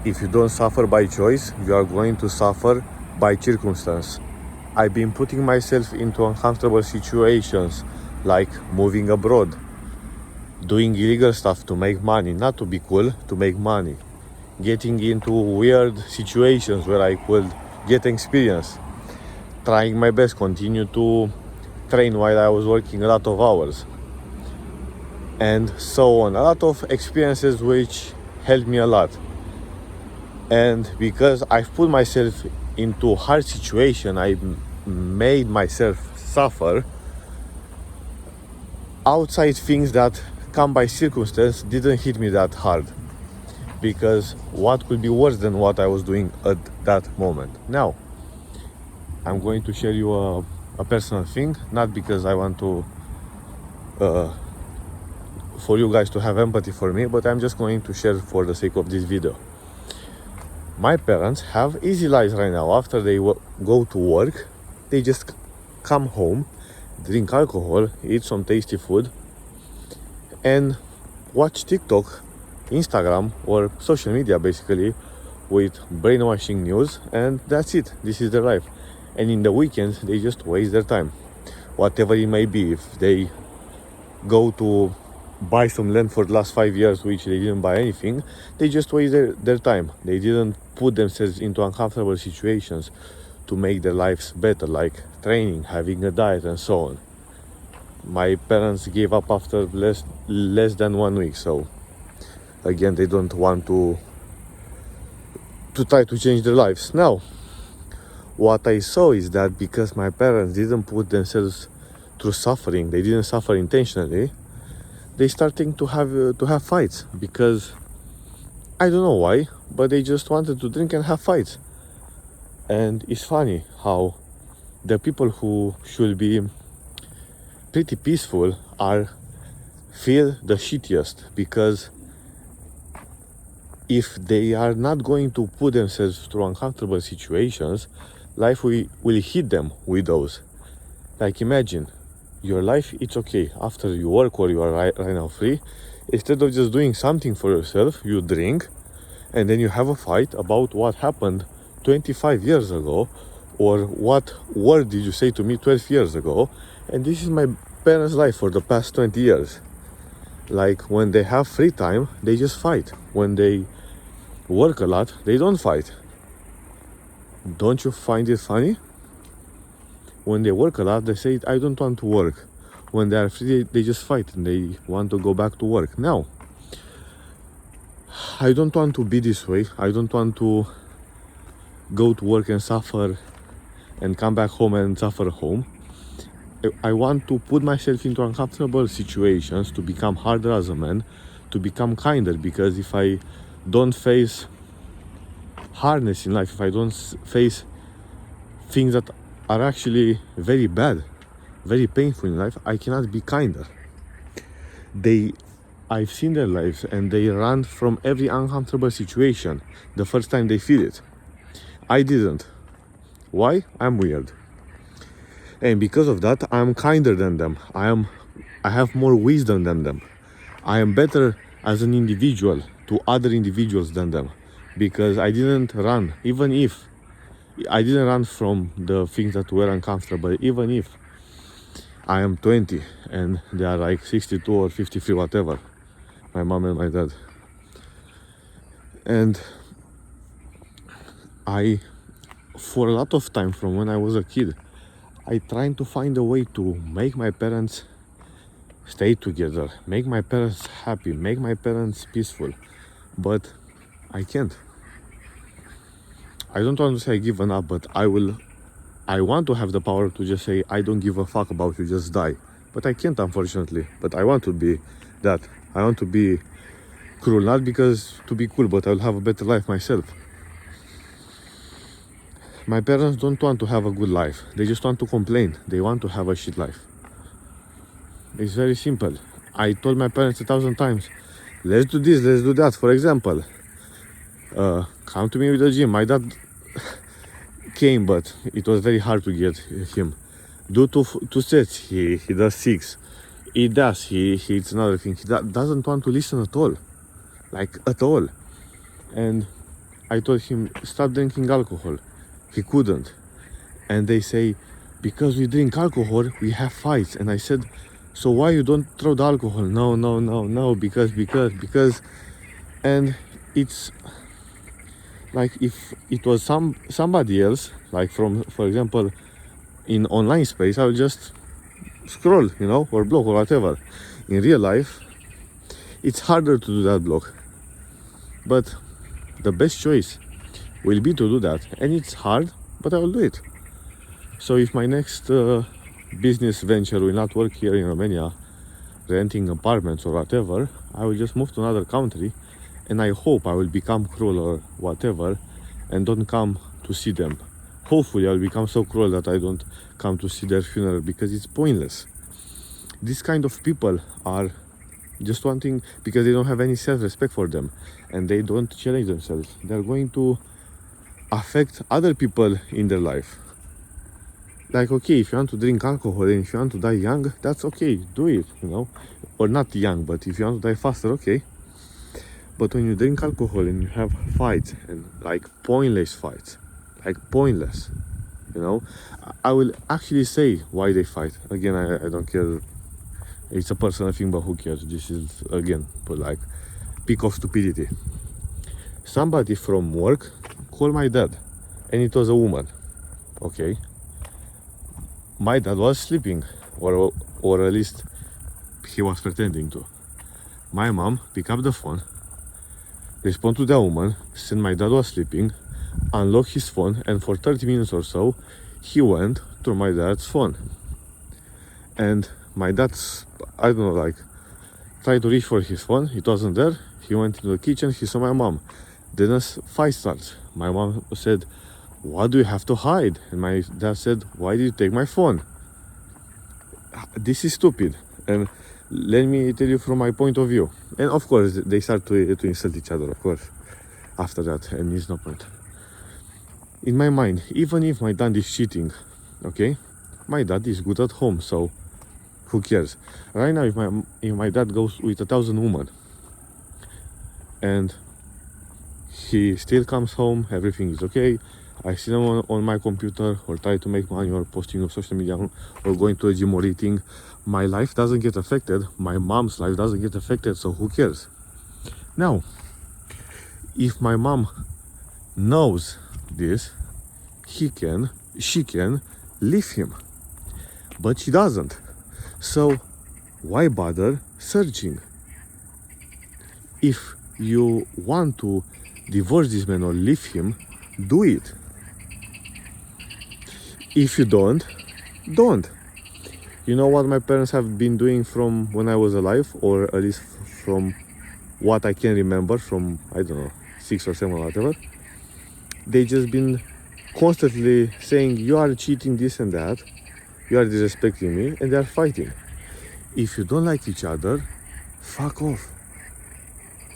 If you don't suffer by choice, you are going to suffer by circumstance. I've been putting myself into uncomfortable situations like moving abroad, doing illegal stuff to make money, not to be cool, to make money, getting into weird situations where I could get experience, trying my best, continue to train while I was working a lot of hours, and so on. A lot of experiences which helped me a lot. And because I've put myself into hard situation, I made myself suffer. Outside things that come by circumstance didn't hit me that hard, because what could be worse than what I was doing at that moment? Now, I'm going to share you a personal thing, not because I want to for you guys to have empathy for me, but I'm just going to share for the sake of this video. My parents have easy lives right now. After they go to work, they just come home, drink alcohol, eat some tasty food, and watch TikTok, Instagram, or social media basically, with brainwashing news, and that's it. This is their life. And in the weekends, they just waste their time, whatever it may be. If they go to buy some land for the last 5 years, which they didn't buy anything, they just waste their time. They didn't put themselves into uncomfortable situations to make their lives better, like training, having a diet, and so on. My parents gave up after less than 1 week, so again, they don't want to try to change their lives. Now, what I saw is that because my parents didn't put themselves through suffering, they didn't suffer intentionally, they starting to have fights, because I don't know why, but they just wanted to drink and have fights. And it's funny how the people who should be pretty peaceful feel the shittiest, because if they are not going to put themselves through uncomfortable situations, life will hit them with those. Like, imagine your life, it's okay after you work or you are right now free. Instead of just doing something for yourself, you drink, and then you have a fight about what happened 25 years ago, or what word did you say to me 12 years ago. And this is my parents' life for the past 20 years. Like, when they have free time, they just fight. When they work a lot, they don't fight. Don't you find it funny? When they work a lot, they say, I don't want to work. When they are free, they just fight and they want to go back to work. Now, I don't want to be this way. I don't want to go to work and suffer and come back home and suffer home. I want to put myself into uncomfortable situations to become harder as a man, to become kinder, because if I don't face hardness in life, if I don't face things that are actually very bad, very painful in life, I cannot be kinder. I've seen their lives, and they run from every uncomfortable situation the first time they feel it. I didn't. Why? I'm weird. And because of that, I'm kinder than them. I have more wisdom than them. I am better as an individual to other individuals than them, because I didn't run. Even if I didn't run from the things that were uncomfortable, even if I am 20 and they are like 62 or 53, whatever, my mom and my dad. And for a lot of time from when I was a kid, I tried to find a way to make my parents stay together, make my parents happy, make my parents peaceful, but I can't. I don't want to say I've given up, but I want to have the power to just say, I don't give a fuck about you, just die. But I can't, unfortunately. But I want to be that. I want to be cruel, not because to be cool, but I'll have a better life myself. My parents don't want to have a good life. They just want to complain. They want to have a shit life. It's very simple. I told my parents 1,000 times, let's do this, let's do that. For example, come to me with the gym. My dad came, but it was very hard to get him. Do two sets, he does 6. He does, he eats another thing. He doesn't want to listen at all. Like, at all. And I told him, stop drinking alcohol. He couldn't. And they say, because we drink alcohol, we have fights. And I said, so why you don't throw the alcohol? No, because. And it's like if it was somebody else, like from, for example, in online space, I would just scroll, or block or whatever. In real life, it's harder to do that block. But the best choice will be to do that. And it's hard, but I will do it. So if my next business venture will not work here in Romania, renting apartments or whatever, I will just move to another country, and I hope I will become cruel or whatever and don't come to see them. Hopefully I'll become so cruel that I don't come to see their funeral, because it's pointless. These kind of people are just wanting, because they don't have any self-respect for them and they don't challenge themselves. They're going to affect other people in their life. Like, okay, if you want to drink alcohol and if you want to die young, that's okay, do it, or not young, but if you want to die faster, okay. But when you drink alcohol and you have fights, and like pointless fights, like pointless, I will actually say why they fight. Again, I don't care, it's a personal thing, but who cares? This is, again, but like peak of stupidity. Somebody from work called my dad, and it was a woman, okay. My dad was sleeping, or at least he was pretending to. My mom picked up the phone, responded to the woman, said my dad was sleeping, unlocked his phone, and for 30 minutes or so, he went to my dad's phone. And my dad's, I don't know, like, tried to reach for his phone, it wasn't there. He went into the kitchen, he saw my mom. Then a fight starts. My mom said, what do you have to hide? And my dad said, why did you take my phone? This is stupid. And let me tell you from my point of view. And of course, they start to insult each other, of course, after that, and it's no point. In my mind, even if my dad is cheating, okay, my dad is good at home, so who cares? Right now, if my dad goes with 1,000 women, and he still comes home, everything is okay, I see them on my computer, or try to make money, or posting on social media, or going to a gym or eating, my life doesn't get affected, my mom's life doesn't get affected, so who cares? Now, if my mom knows this, she can leave him, but she doesn't. So why bother searching? If you want to divorce this man or leave him, do it. If you don't. You know what my parents have been doing from when I was alive, or at least from what I can remember, from, I don't know, 6 or 7 or whatever. They just been constantly saying, you are cheating, this and that, you are disrespecting me, and they are fighting. If you don't like each other, fuck off.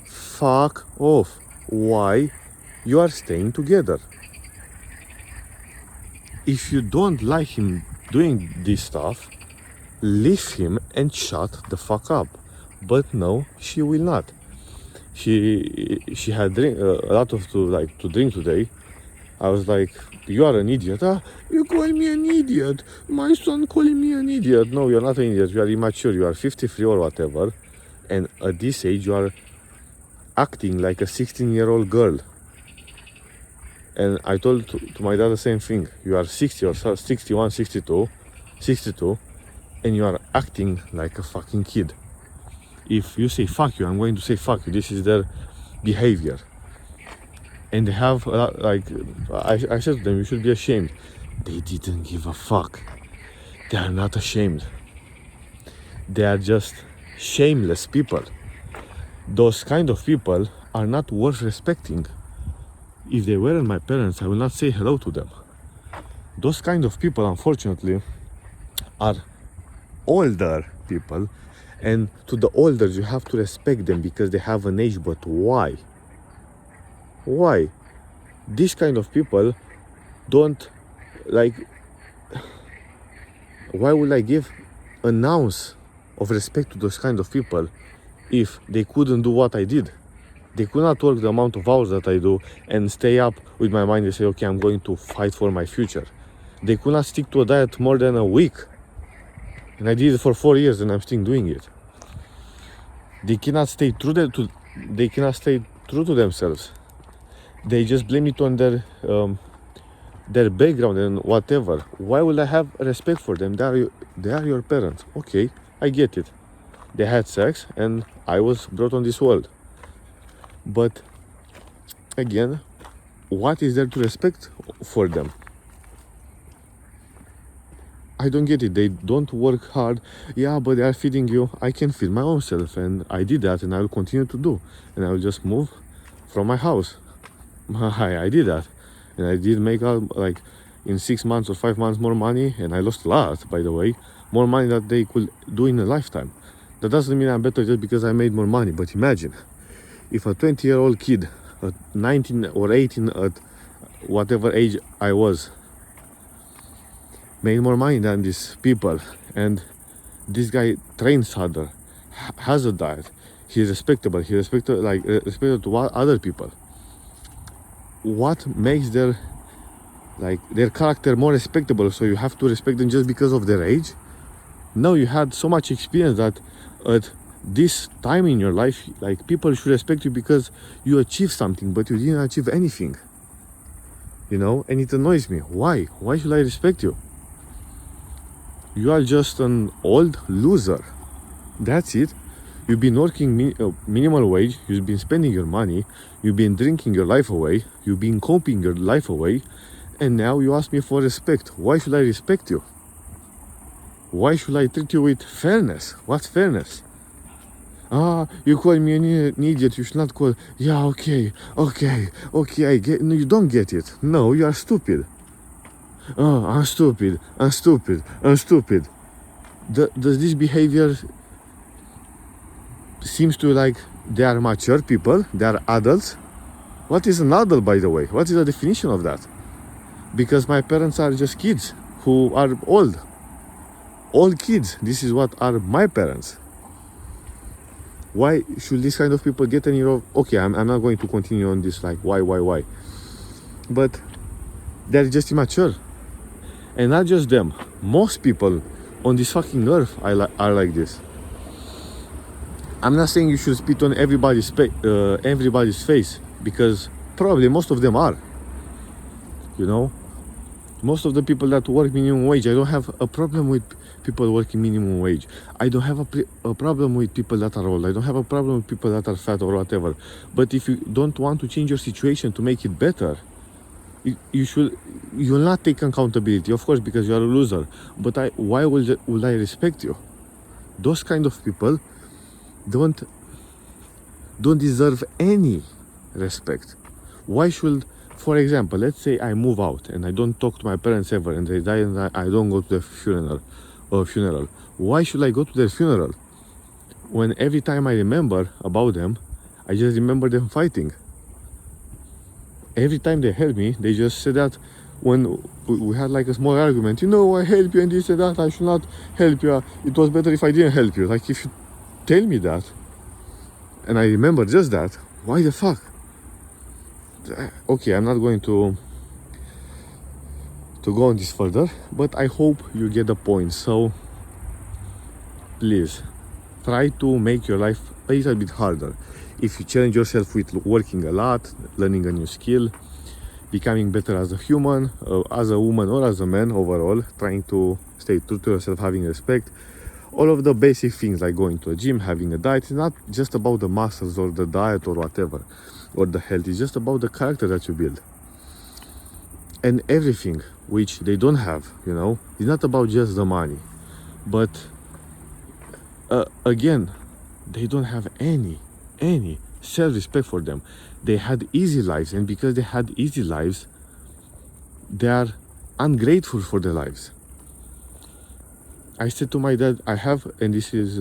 Fuck off. Why you are staying together? If you don't like him doing this stuff, leave him and shut the fuck up. But no, she will not. She had a lot to drink today. I was like, you are an idiot. You call me an idiot. My son calling me an idiot. No, you're not an idiot. You are immature. You are 53 or whatever. And at this age, you are acting like a 16-year-old girl. And I told to my dad the same thing. You are 60 or 61, 62, and you are acting like a fucking kid. If you say fuck you, I'm going to say fuck you. This is their behavior. And they have, I said to them, you should be ashamed. They didn't give a fuck. They are not ashamed. They are just shameless people. Those kind of people are not worth respecting. If they weren't my parents, I will not say hello to them. Those kind of people, unfortunately, are older people, and to the older you have to respect them because they have an age. But why? Why? These kind of people don't like. Why would I give an ounce of respect to those kind of people if they couldn't do what I did? They could not work the amount of hours that I do and stay up with my mind and say, okay, I'm going to fight for my future. They could not stick to a diet more than a week. And I did it for 4 years and I'm still doing it. They cannot stay true to themselves. They just blame it on their background and whatever. Why will I have respect for them? They are your parents. Okay, I get it. They had sex and I was brought on this world. But again, what is there to respect for them? I don't get it. They don't work hard. Yeah, but they are feeding you. I can feed my own self, and I did that, and I will continue to do. And I will just move from my house. I did that, and I did make out like in 6 months or 5 months more money, and I lost a lot, by the way, more money that they could do in a lifetime. That doesn't mean I'm better just because I made more money. But imagine if a 20-year-old kid, at 19 or 18, at whatever age I was, made more money than these people, and this guy trains harder, has a diet, he's respectable, respected to other people. What makes their character more respectable? So you have to respect them just because of their age? No, you had so much experience that at this time in your life, like, people should respect you because you achieved something, but you didn't achieve anything. You know, and it annoys me. Why should I respect you? You are just an old loser. That's it. You've been working minimal wage. You've been spending your money. You've been drinking your life away. You've been coping your life away. And now you ask me for respect. Why should I respect you? Why should I treat you with fairness? What's fairness? You call me an idiot. You should not call. Yeah, okay, I get. No, you don't get it. No, you are stupid. Oh, I'm stupid. Does this behavior seems to like they are mature people, they are adults? What is an adult, by the way? What is the definition of that? Because my parents are just kids who are old kids. This is what are my parents. Why should this kind of people get any of? Okay, I'm not going to continue on this, like why, but they're just immature. And not just them, most people on this fucking earth are like this. I'm not saying you should spit on everybody's face, because probably most of them are. You know, most of the people that work minimum wage, I don't have a problem with people working minimum wage. I don't have a problem with people that are old. I don't have a problem with people that are fat or whatever. But if you don't want to change your situation to make it better, you'll not take accountability, of course, because you are a loser. But why will I respect you? Those kind of people don't deserve any respect. Why should, for example, let's say I move out and I don't talk to my parents ever, and they die and I don't go to their funeral. Why should I go to their funeral when every time I remember about them, I just remember them fighting? Every time they help me, they just say that when we had like a small argument, I help you and this and that, I should not help you. It was better if I didn't help you. Like, if you tell me that and I remember just that, why the fuck? Okay, I'm not going to go on this further, but I hope you get the point. So please try to make your life a little bit harder. If you challenge yourself with working a lot, learning a new skill, becoming better as a human, as a woman or as a man overall, trying to stay true to yourself, having respect, all of the basic things like going to a gym, having a diet, it's not just about the muscles or the diet or whatever, or the health, it's just about the character that you build. And everything which they don't have, it's not about just the money. But again, they don't have any self-respect for them. They had easy lives, and because they had easy lives, they are ungrateful for their lives. I said to my dad, and this is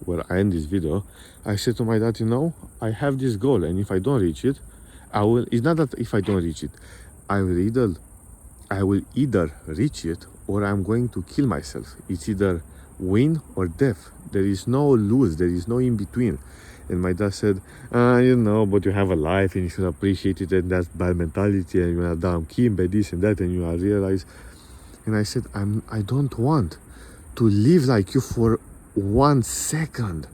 where I end this video, I said to my dad, I have this goal, and if I don't reach it, it's not that if I don't reach it, I will either reach it or I'm going to kill myself. It's either win or death. There is no lose, there is no in between. And my dad said, you know, but you have a life and you should appreciate it, and that's bad mentality, and you're a damn kimbe, this and that, and you realize. And I said, I don't want to live like you for 1 second.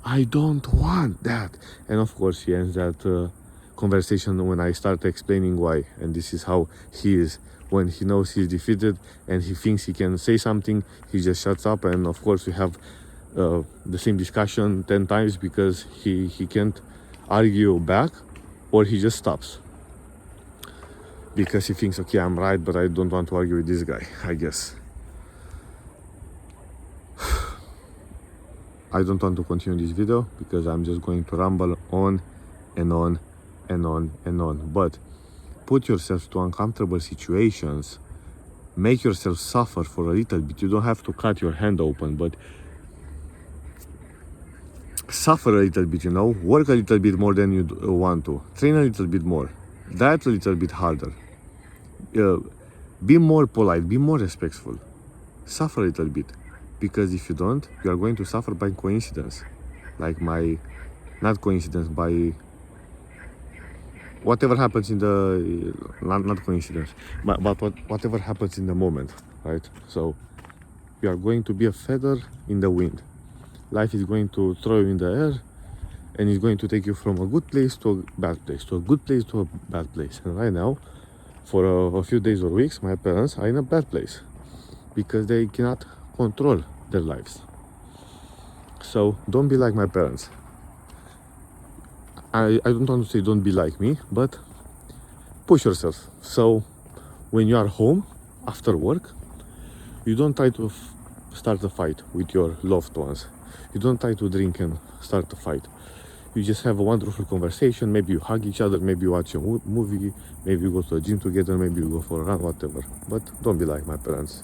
I don't want that. And of course he ends that conversation when I start explaining why. And this is how he is. When he knows he's defeated and he thinks he can say something, he just shuts up. And of course we have the same discussion 10 times because he can't argue back, or he just stops. Because he thinks, okay, I'm right, but I don't want to argue with this guy, I guess. I don't want to continue this video because I'm just going to ramble on and on and on and on. But put yourself to uncomfortable situations, make yourself suffer for a little bit. You don't have to cut your hand open, but suffer a little bit, you know, work a little bit more than you want to, train a little bit more, diet a little bit harder, be more polite, be more respectful, suffer a little bit. Because if you don't, you are going to suffer by coincidence. Like not coincidence, by whatever happens in the, not coincidence, but whatever happens in the moment, right? So you are going to be a feather in the wind. Life is going to throw you in the air, and it's going to take you from a good place to a bad place, to a good place to a bad place. And right now, for a few days or weeks, my parents are in a bad place because they cannot control their lives. So don't be like my parents. I don't want to say don't be like me, but push yourself. So when you are home after work, you don't try to start a fight with your loved ones. You don't try to drink and start a fight. You just have a wonderful conversation. Maybe you hug each other, maybe you watch a movie, maybe you go to the gym together, maybe you go for a run, whatever. But don't be like my parents.